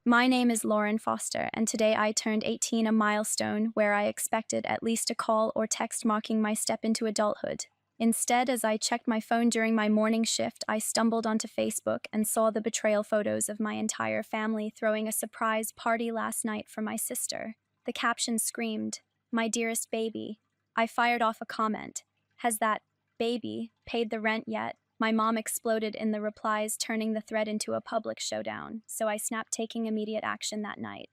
My name is Lauren Foster, and today I turned 18, a milestone where I expected at least a call or text marking my step into adulthood. Instead, as I checked my phone during my morning shift, I stumbled onto Facebook and saw the betrayal photos of my entire family throwing a surprise party last night for my sister. The caption screamed, "My dearest baby." I fired off a comment. "Has that baby paid the rent yet?" My mom exploded in the replies, turning the thread into a public showdown, so I snapped taking immediate action that night.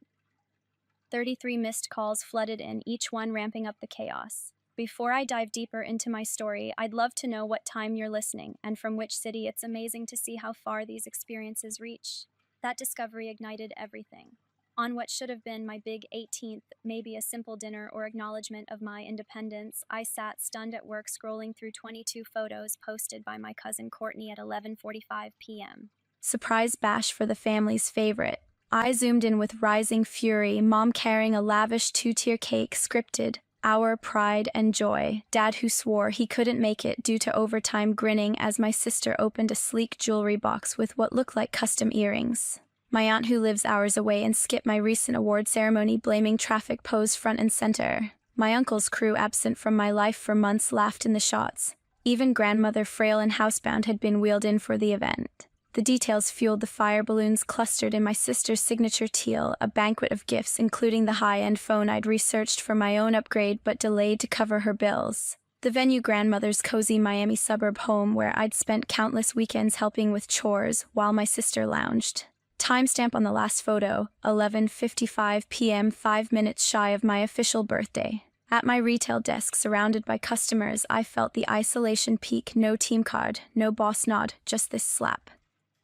33 missed calls flooded in, each one ramping up the chaos. Before I dive deeper into my story, I'd love to know what time you're listening and from which city. It's amazing to see how far these experiences reach. That discovery ignited everything. On what should have been my big 18th, maybe a simple dinner or acknowledgement of my independence, I sat stunned at work scrolling through 22 photos posted by my cousin Courtney at 11:45 p.m. Surprise bash for the family's favorite. I zoomed in with rising fury, mom carrying a lavish two-tier cake scripted, our pride and joy, dad who swore he couldn't make it due to overtime grinning as my sister opened a sleek jewelry box with what looked like custom earrings. My aunt who lives hours away and skipped my recent award ceremony blaming traffic posed front and center. My uncle's crew absent from my life for months laughed in the shots. Even grandmother frail and housebound had been wheeled in for the event. The details fueled the fire balloons clustered in my sister's signature teal, a banquet of gifts including the high-end phone I'd researched for my own upgrade but delayed to cover her bills. The venue grandmother's cozy Miami suburb home where I'd spent countless weekends helping with chores while my sister lounged. Timestamp on the last photo, 11:55 p.m., 5 minutes shy of my official birthday. At my retail desk, surrounded by customers, I felt the isolation peak. No team card, no boss nod, just this slap.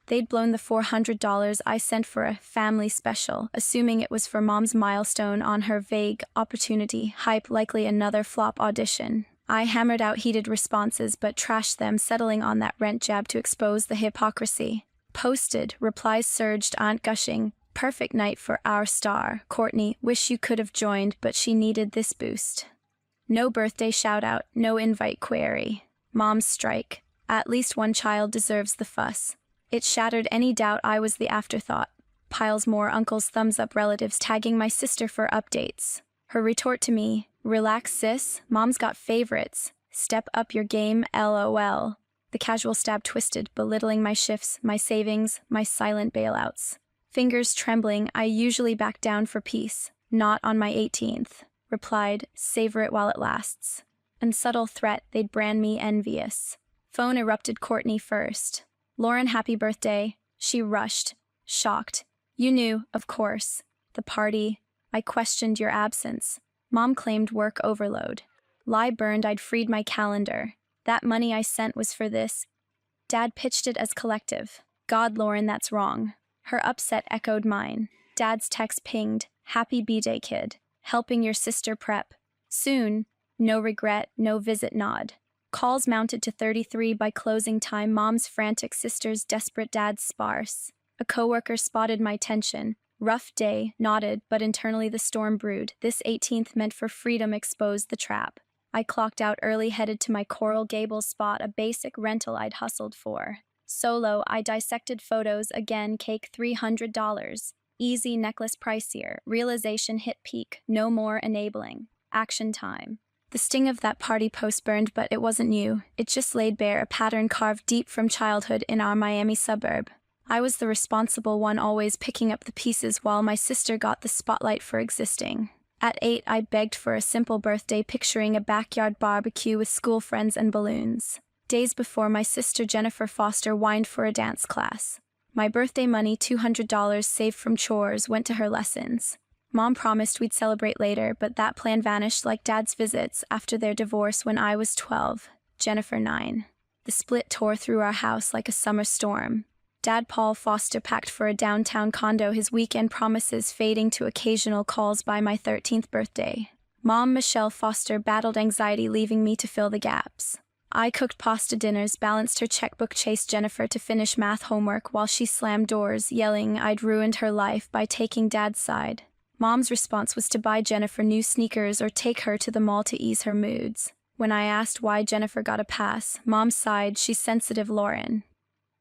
They'd blown the $400 I sent for a family special, assuming it was for mom's milestone on her vague opportunity, hype, likely another flop audition. I hammered out heated responses but trashed them, settling on that rent jab to expose the hypocrisy. Posted, replies surged, aunt gushing, "Perfect night for our star, Courtney, wish you could have joined, but she needed this boost." No birthday shout-out, no invite query. Mom's strike. At least one child deserves the fuss. It shattered any doubt I was the afterthought. Piles more, uncles thumbs up, relatives tagging my sister for updates. Her retort to me, "Relax sis, mom's got favorites. Step up your game, LOL." The casual stab twisted, belittling my shifts, my savings, my silent bailouts. Fingers trembling, I usually back down for peace. "Not on my 18th. Replied, "Savor it while it lasts." And subtle threat, they'd brand me envious. Phone erupted Courtney first. "Lauren, happy birthday." She rushed, shocked. "You knew, of course. The party. I questioned your absence." Mom claimed work overload. Lie burned, I'd freed my calendar. That money I sent was for this. Dad pitched it as collective. "God, Lauren, that's wrong." Her upset echoed mine. Dad's text pinged, "Happy B-Day, kid. Helping your sister prep. Soon." No regret, no visit nod. Calls mounted to 33 by closing time, mom's frantic, sister's desperate, dad's sparse. A coworker spotted my tension. "Rough day," nodded, but internally the storm brewed. This 18th meant for freedom exposed the trap. I clocked out early, headed to my Coral Gables spot, a basic rental I'd hustled for. Solo, I dissected photos again, cake $300. Easy, necklace pricier. Realization hit peak, no more enabling. Action time. The sting of that party post burned, but it wasn't new. It just laid bare a pattern carved deep from childhood in our Miami suburb. I was the responsible one, always picking up the pieces while my sister got the spotlight for existing. At 8, I begged for a simple birthday, picturing a backyard barbecue with school friends and balloons. Days before, my sister Jennifer Foster whined for a dance class. My birthday money, $200 saved from chores, went to her lessons. Mom promised we'd celebrate later, but that plan vanished like Dad's visits after their divorce when I was 12, Jennifer 9. The split tore through our house like a summer storm. Dad Paul Foster packed for a downtown condo, his weekend promises fading to occasional calls by my 13th birthday. Mom Michelle Foster battled anxiety, leaving me to fill the gaps. I cooked pasta dinners, balanced her checkbook, chased Jennifer to finish math homework while she slammed doors, yelling I'd ruined her life by taking Dad's side. Mom's response was to buy Jennifer new sneakers or take her to the mall to ease her moods. When I asked why Jennifer got a pass, Mom sighed, "She's sensitive, Lauren.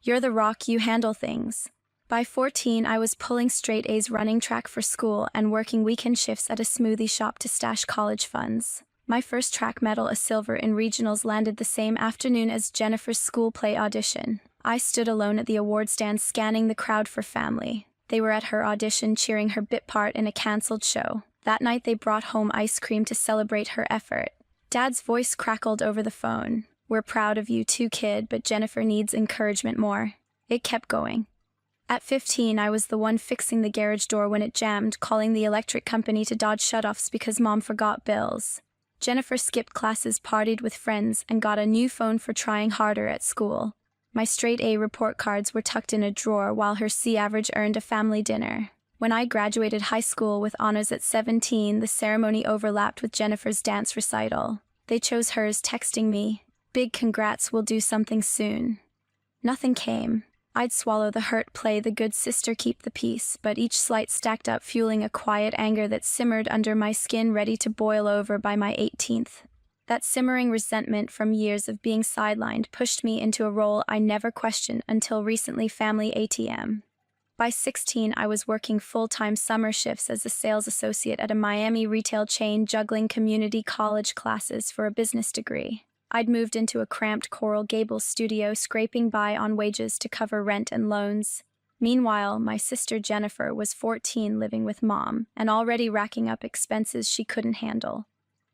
You're the rock, you handle things." By 14, I was pulling straight A's, running track for school, and working weekend shifts at a smoothie shop to stash college funds. My first track medal, a silver in regionals, landed the same afternoon as Jennifer's school play audition. I stood alone at the award stand, scanning the crowd for family. They were at her audition, cheering her bit part in a cancelled show. That night they brought home ice cream to celebrate her effort. Dad's voice crackled over the phone. "We're proud of you too, kid, but Jennifer needs encouragement more." It kept going. At 15, I was the one fixing the garage door when it jammed, calling the electric company to dodge shutoffs because Mom forgot bills. Jennifer skipped classes, partied with friends, and got a new phone for trying harder at school. My straight A report cards were tucked in a drawer while her C average earned a family dinner. When I graduated high school with honors at 17, the ceremony overlapped with Jennifer's dance recital. They chose hers, texting me, "Big congrats, we'll do something soon." Nothing came. I'd swallow the hurt, play the good sister, keep the peace, but each slight stacked up, fueling a quiet anger that simmered under my skin, ready to boil over by my 18th. That simmering resentment from years of being sidelined pushed me into a role I never questioned until recently: family ATM. By 16, I was working full-time summer shifts as a sales associate at a Miami retail chain, juggling community college classes for a business degree. I'd moved into a cramped Coral Gables studio, scraping by on wages to cover rent and loans. Meanwhile, my sister Jennifer was 14, living with Mom, and already racking up expenses she couldn't handle.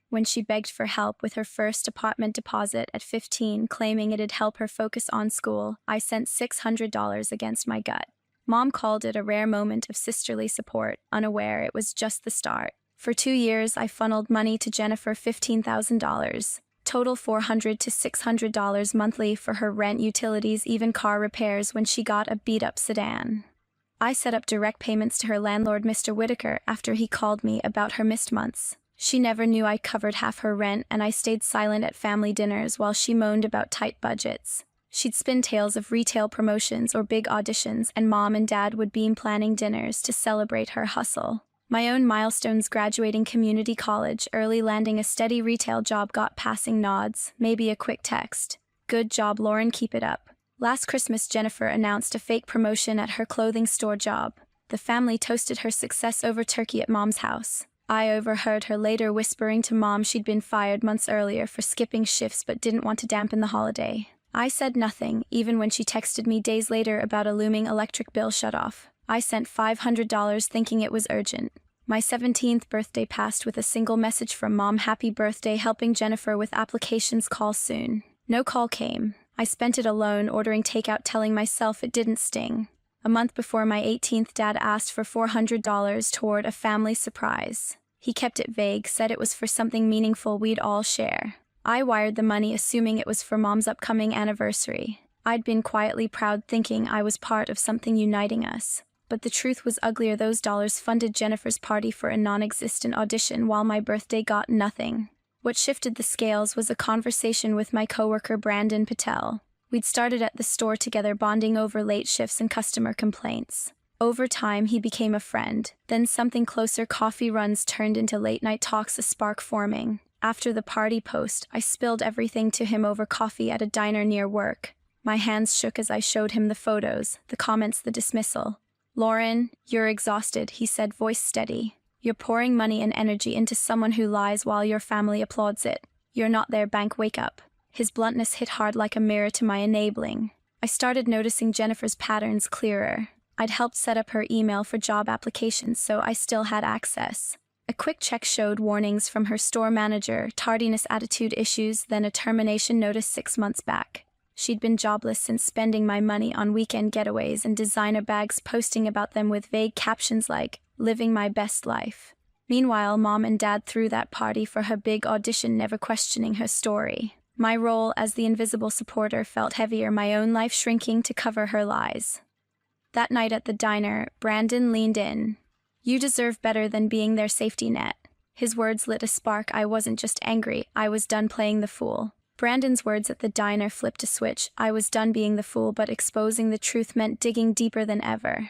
When she begged for help with her first apartment deposit at 15, claiming it'd help her focus on school, I sent $600 against my gut. Mom called it a rare moment of sisterly support, unaware it was just the start. For 2 years, I funneled money to Jennifer, $15,000. Total $400 to $600 monthly for her rent, utilities, even car repairs when she got a beat-up sedan. I set up direct payments to her landlord, Mr. Whitaker, after he called me about her missed months. She never knew I covered half her rent, and I stayed silent at family dinners while she moaned about tight budgets. She'd spin tales of retail promotions or big auditions, and Mom and Dad would beam planning dinners to celebrate her hustle. My own milestones: graduating community college early, landing a steady retail job, got passing nods, maybe a quick text. "Good job, Lauren, keep it up." Last Christmas, Jennifer announced a fake promotion at her clothing store job. The family toasted her success over turkey at Mom's house. I overheard her later whispering to Mom she'd been fired months earlier for skipping shifts but didn't want to dampen the holiday. I said nothing, even when she texted me days later about a looming electric bill shutoff. I sent $500 thinking it was urgent. My 17th birthday passed with a single message from Mom: "Happy birthday, helping Jennifer with applications, call soon." No call came. I spent it alone, ordering takeout, telling myself it didn't sting. A month before my 18th, Dad asked for $400 toward a family surprise. He kept it vague, said it was for something meaningful we'd all share. I wired the money, assuming it was for Mom's upcoming anniversary. I'd been quietly proud, thinking I was part of something uniting us. But the truth was uglier. Those dollars funded Jennifer's party for a non-existent audition, while my birthday got nothing. What shifted the scales was a conversation with my coworker Brandon Patel. We'd started at the store together, bonding over late shifts and customer complaints. Over time, he became a friend. Then something closer: coffee runs turned into late-night talks, a spark forming. After the party post, I spilled everything to him over coffee at a diner near work. My hands shook as I showed him the photos, the comments, the dismissal. "Lauren, you're exhausted," he said, voice steady. "You're pouring money and energy into someone who lies while your family applauds it. You're not their bank, wake up." His bluntness hit hard like a mirror to my enabling. I started noticing Jennifer's patterns clearer. I'd helped set up her email for job applications, so I still had access. A quick check showed warnings from her store manager, tardiness, attitude issues, then a termination notice 6 months back. She'd been jobless since, spending my money on weekend getaways and designer bags, posting about them with vague captions like, "Living my best life." Meanwhile, Mom and Dad threw that party for her big audition, never questioning her story. My role as the invisible supporter felt heavier, my own life shrinking to cover her lies. That night at the diner, Brandon leaned in. "You deserve better than being their safety net." His words lit a spark. I wasn't just angry, I was done playing the fool. Brandon's words at the diner flipped a switch. I was done being the fool, but exposing the truth meant digging deeper than ever.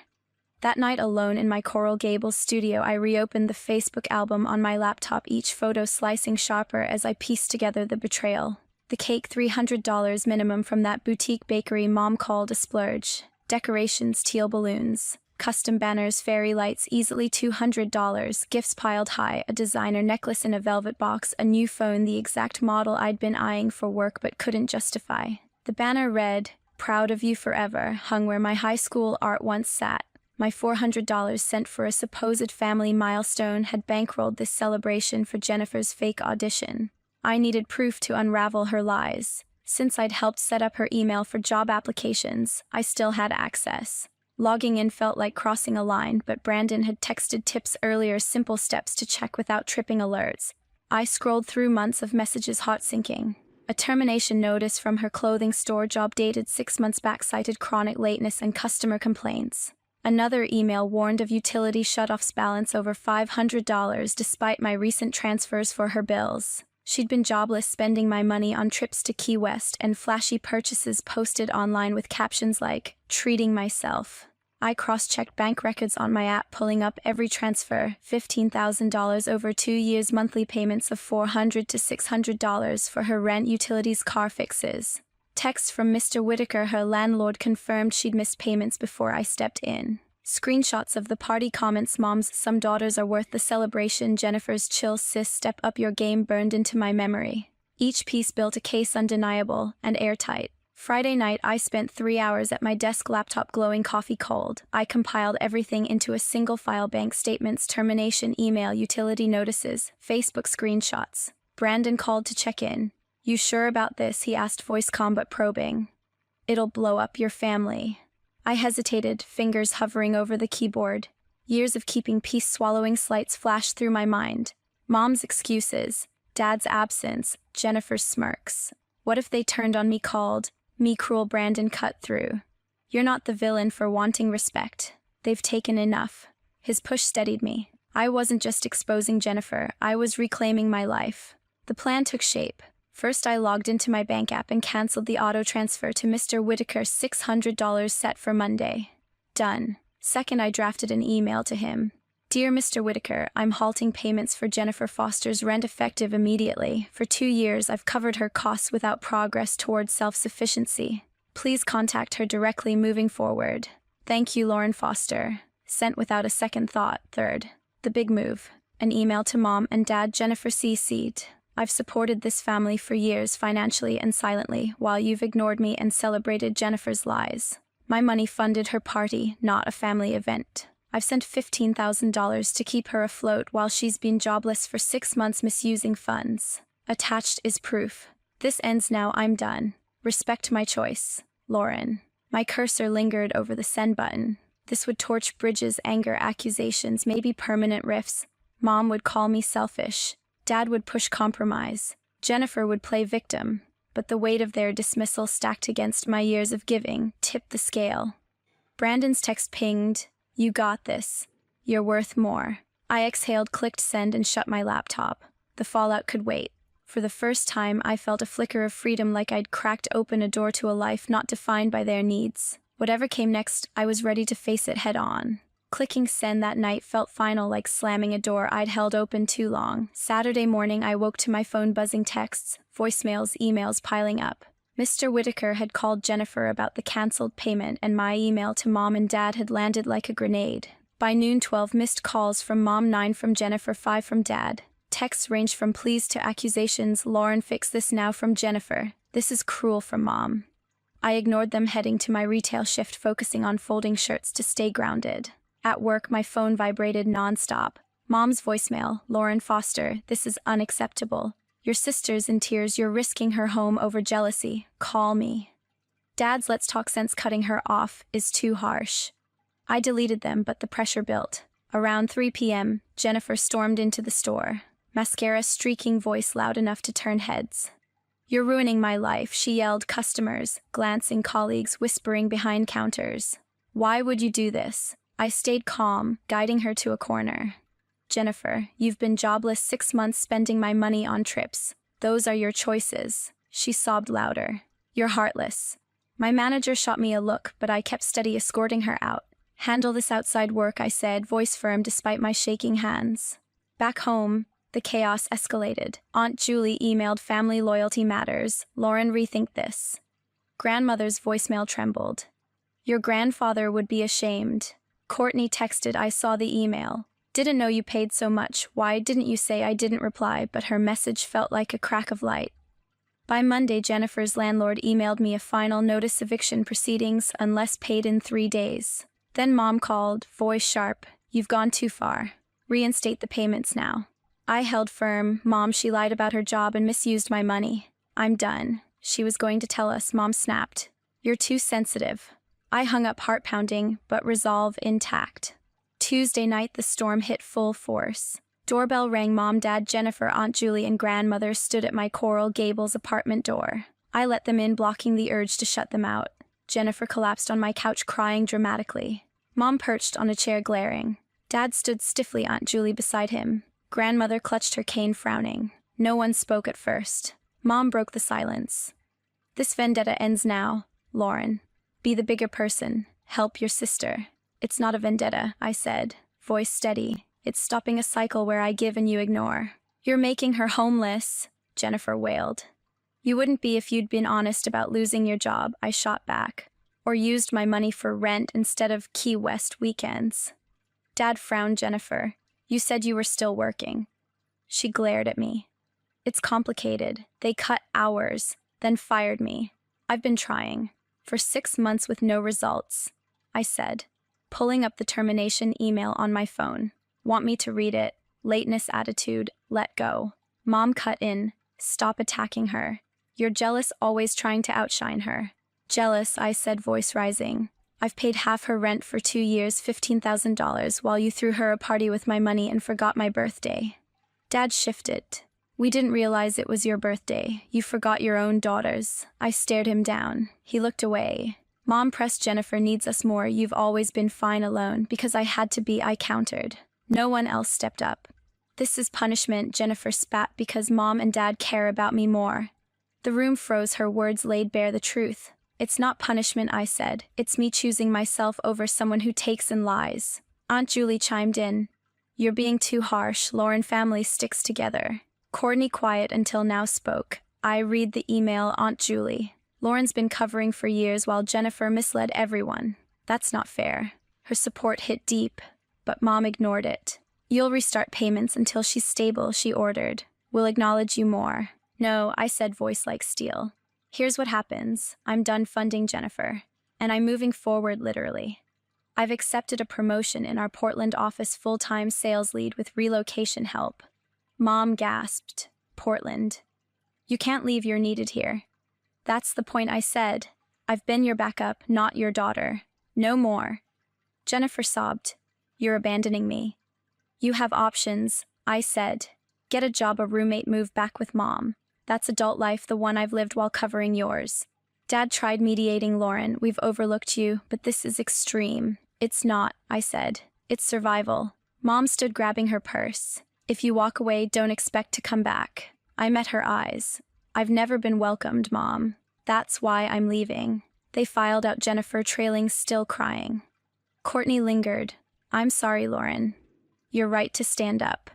That night, alone in my Coral Gables studio, I reopened the Facebook album on my laptop, each photo slicing sharper as I pieced together the betrayal. The cake, $300 minimum from that boutique bakery Mom called a splurge. Decorations, teal balloons. Custom banners, fairy lights, easily $200. Gifts piled high, a designer necklace in a velvet box, a new phone, the exact model I'd been eyeing for work but couldn't justify. The banner read, "Proud of you forever," hung where my high school art once sat. My $400 sent for a supposed family milestone had bankrolled this celebration for Jennifer's fake audition. I needed proof to unravel her lies. Since I'd helped set up her email for job applications, I still had access. Logging in felt like crossing a line, but Brandon had texted tips earlier, simple steps to check without tripping alerts. I scrolled through months of messages hot syncing. A termination notice from her clothing store job dated 6 months back cited chronic lateness and customer complaints. Another email warned of utility shutoffs, balance over $500 despite my recent transfers for her bills. She'd been jobless, spending my money on trips to Key West and flashy purchases posted online with captions like, "Treating myself." I cross-checked bank records on my app, pulling up every transfer, $15,000 over 2 years, monthly payments of $400 to $600 for her rent, utilities, car fixes. Text from Mr. Whitaker, her landlord, confirmed she'd missed payments before I stepped in. Screenshots of the party comments, "Moms, some daughters are worth the celebration," Jennifer's "chill sis, step up your game," burned into my memory. Each piece built a case undeniable and airtight. Friday night, I spent 3 hours at my desk, laptop glowing, coffee cold. I compiled everything into a single file: bank statements, termination email, utility notices, Facebook screenshots. Brandon called to check in. "You sure about this?" he asked, voice calm but probing. "It'll blow up your family." I hesitated, fingers hovering over the keyboard. Years of keeping peace, swallowing slights flashed through my mind. Mom's excuses, Dad's absence, Jennifer's smirks. What if they turned on me, called me cruel? Brandon cut through. "You're not the villain for wanting respect. They've taken enough." His push steadied me. I wasn't just exposing Jennifer, I was reclaiming my life. The plan took shape. First, I logged into my bank app and canceled the auto transfer to Mr. Whitaker, $600 set for Monday. Done. Second, I drafted an email to him. "Dear Mr. Whitaker, I'm halting payments for Jennifer Foster's rent effective immediately. For 2 years, I've covered her costs without progress towards self-sufficiency. Please contact her directly moving forward. Thank you, Lauren Foster." Sent without a second thought. Third, the big move. An email to Mom and Dad, Jennifer CC'd. "I've supported this family for years, financially and silently, while you've ignored me and celebrated Jennifer's lies. My money funded her party, not a family event. I've sent $15,000 to keep her afloat while she's been jobless for 6 months, misusing funds. Attached is proof. This ends now, I'm done. Respect my choice. Lauren." My cursor lingered over the send button. This would torch bridges, anger, accusations, maybe permanent rifts. Mom would call me selfish. Dad would push compromise. Jennifer would play victim. But the weight of their dismissal, stacked against my years of giving, tipped the scale. Brandon's text pinged. "You got this. You're worth more." I exhaled, clicked send, and shut my laptop. The fallout could wait. For the first time, I felt a flicker of freedom, like I'd cracked open a door to a life not defined by their needs. Whatever came next, I was ready to face it head on. Clicking send that night felt final, like slamming a door I'd held open too long. Saturday morning, I woke to my phone buzzing, texts, voicemails, emails piling up. Mr. Whitaker had called Jennifer about the canceled payment, and my email to Mom and Dad had landed like a grenade. By noon, 12 missed calls from Mom, 9 from Jennifer, 5 from Dad. Texts ranged from pleas to accusations. "Lauren, fix this now," from Jennifer. "This is cruel," from Mom. I ignored them, heading to my retail shift, focusing on folding shirts to stay grounded. At work, my phone vibrated nonstop. Mom's voicemail, "Lauren Foster, this is unacceptable. Your sister's in tears. You're risking her home over jealousy. Call me." Dad's "let's talk sense," cutting her off, is too harsh. I deleted them, but the pressure built. Around 3 p.m., Jennifer stormed into the store. Mascara streaking, voice loud enough to turn heads. "You're ruining my life," she yelled. Customers, glancing, colleagues, whispering behind counters. "Why would you do this?" I stayed calm, guiding her to a corner. "Jennifer, you've been jobless 6 months, spending my money on trips. Those are your choices." She sobbed louder. "You're heartless." My manager shot me a look, but I kept steady, escorting her out. "Handle this outside work," I said, voice firm despite my shaking hands. Back home, the chaos escalated. Aunt Julie emailed, "Family loyalty matters. Lauren, rethink this." Grandmother's voicemail trembled. Your grandfather would be ashamed. Courtney texted, I saw the email. Didn't know you paid so much. Why didn't you say? I didn't reply, but her message felt like a crack of light. By Monday, Jennifer's landlord emailed me a final notice eviction proceedings unless paid in 3 days. Then Mom called, voice sharp, you've gone too far. Reinstate the payments now. I held firm. Mom, she lied about her job and misused my money. I'm done. She was going to tell us. Mom snapped. You're too sensitive. I hung up, heart pounding, but resolve intact. Tuesday night, the storm hit full force. Doorbell rang. Mom, Dad, Jennifer, Aunt Julie, and grandmother stood at my Coral Gables apartment door. I let them in, blocking the urge to shut them out. Jennifer collapsed on my couch, crying dramatically. Mom perched on a chair, glaring. Dad stood stiffly, Aunt Julie beside him. Grandmother clutched her cane, frowning. No one spoke at first. Mom broke the silence. This vendetta ends now, Lauren. Be the bigger person. Help your sister. It's not a vendetta, I said, voice steady. It's stopping a cycle where I give and you ignore. You're making her homeless, Jennifer wailed. You wouldn't be if you'd been honest about losing your job, I shot back. Or used my money for rent instead of Key West weekends. Dad frowned. Jennifer, you said you were still working. She glared at me. It's complicated. They cut hours, then fired me. I've been trying. For 6 months with no results, I said, pulling up the termination email on my phone. Want me to read it? Lateness attitude, let go. Mom cut in. Stop attacking her. You're jealous, always trying to outshine her. Jealous, I said, voice rising. I've paid half her rent for 2 years, $15,000, while you threw her a party with my money and forgot my birthday. Dad shifted. We didn't realize it was your birthday. You forgot your own daughter's. I stared him down. He looked away. Mom pressed. Jennifer needs us more. You've always been fine alone. Because I had to be, I countered. No one else stepped up. This is punishment, Jennifer spat, because Mom and Dad care about me more. The room froze. Her words laid bare the truth. It's not punishment, I said. It's me choosing myself over someone who takes and lies. Aunt Julie chimed in. You're being too harsh. Lauren family sticks together. Courtney, quiet until now, spoke. I read the email, Aunt Julie. Lauren's been covering for years while Jennifer misled everyone. That's not fair. Her support hit deep, but Mom ignored it. You'll restart payments until she's stable, she ordered. We'll acknowledge you more. No, I said, voice like steel. Here's what happens. I'm done funding Jennifer. And I'm moving forward, literally. I've accepted a promotion in our Portland office, full-time sales lead with relocation help. Mom gasped. Portland. You can't leave, you're needed here. That's the point, I said. I've been your backup, not your daughter. No more. Jennifer sobbed. You're abandoning me. You have options, I said. Get a job, a roommate, move back with Mom. That's adult life, the one I've lived while covering yours. Dad tried mediating. Lauren, we've overlooked you, but this is extreme. It's not, I said. It's survival. Mom stood, grabbing her purse. If you walk away, don't expect to come back. I met her eyes. I've never been welcomed, Mom. That's why I'm leaving. They filed out. Jennifer trailing, still crying. Courtney lingered. I'm sorry, Lauren. You're right to stand up.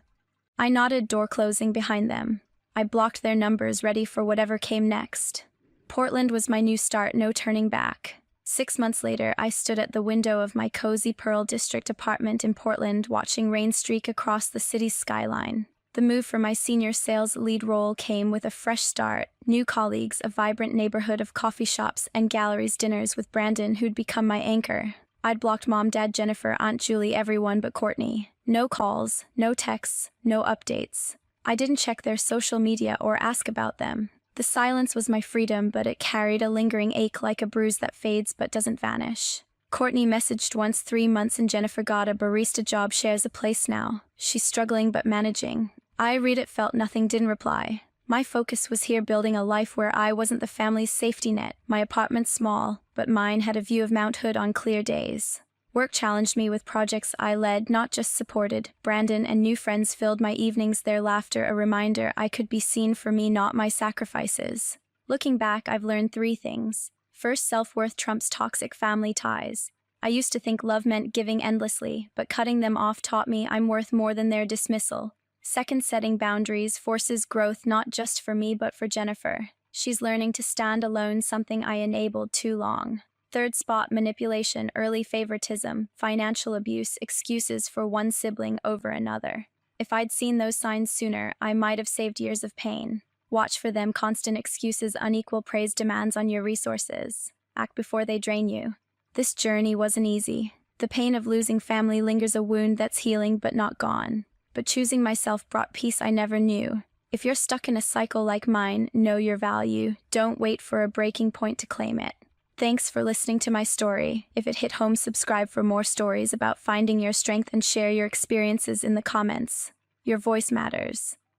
I nodded, door closing behind them. I blocked their numbers, ready for whatever came next. Portland was my new start, no turning back. 6 months later, I stood at the window of my cozy Pearl District apartment in Portland, watching rain streak across the city's skyline. The move for my senior sales lead role came with a fresh start, new colleagues, a vibrant neighborhood of coffee shops and galleries, dinners with Brandon, who'd become my anchor. I'd blocked Mom, Dad, Jennifer, Aunt Julie, everyone but Courtney. No calls, no texts, no updates. I didn't check their social media or ask about them. The silence was my freedom, but it carried a lingering ache, like a bruise that fades but doesn't vanish. Courtney messaged once, 3 months, and Jennifer got a barista job, shares a place now. She's struggling but managing. I read it, felt nothing, didn't reply. My focus was here, building a life where I wasn't the family's safety net. My apartment's small, but mine had a view of Mount Hood on clear days. Work challenged me with projects I led, not just supported. Brandon and new friends filled my evenings, their laughter a reminder I could be seen for me, not my sacrifices. Looking back, I've learned 3 things. First, self-worth trumps toxic family ties. I used to think love meant giving endlessly, but cutting them off taught me I'm worth more than their dismissal. Second, setting boundaries forces growth, not just for me but for Jennifer. She's learning to stand alone, something I enabled too long. Third spot, manipulation, early favoritism, financial abuse, excuses for one sibling over another. If I'd seen those signs sooner, I might have saved years of pain. Watch for them, constant excuses, unequal praise, demands on your resources. Act before they drain you. This journey wasn't easy. The pain of losing family lingers, a wound that's healing but not gone. But choosing myself brought peace I never knew. If you're stuck in a cycle like mine, know your value. Don't wait for a breaking point to claim it. Thanks for listening to my story. If it hit home, subscribe for more stories about finding your strength and share your experiences in the comments. Your voice matters.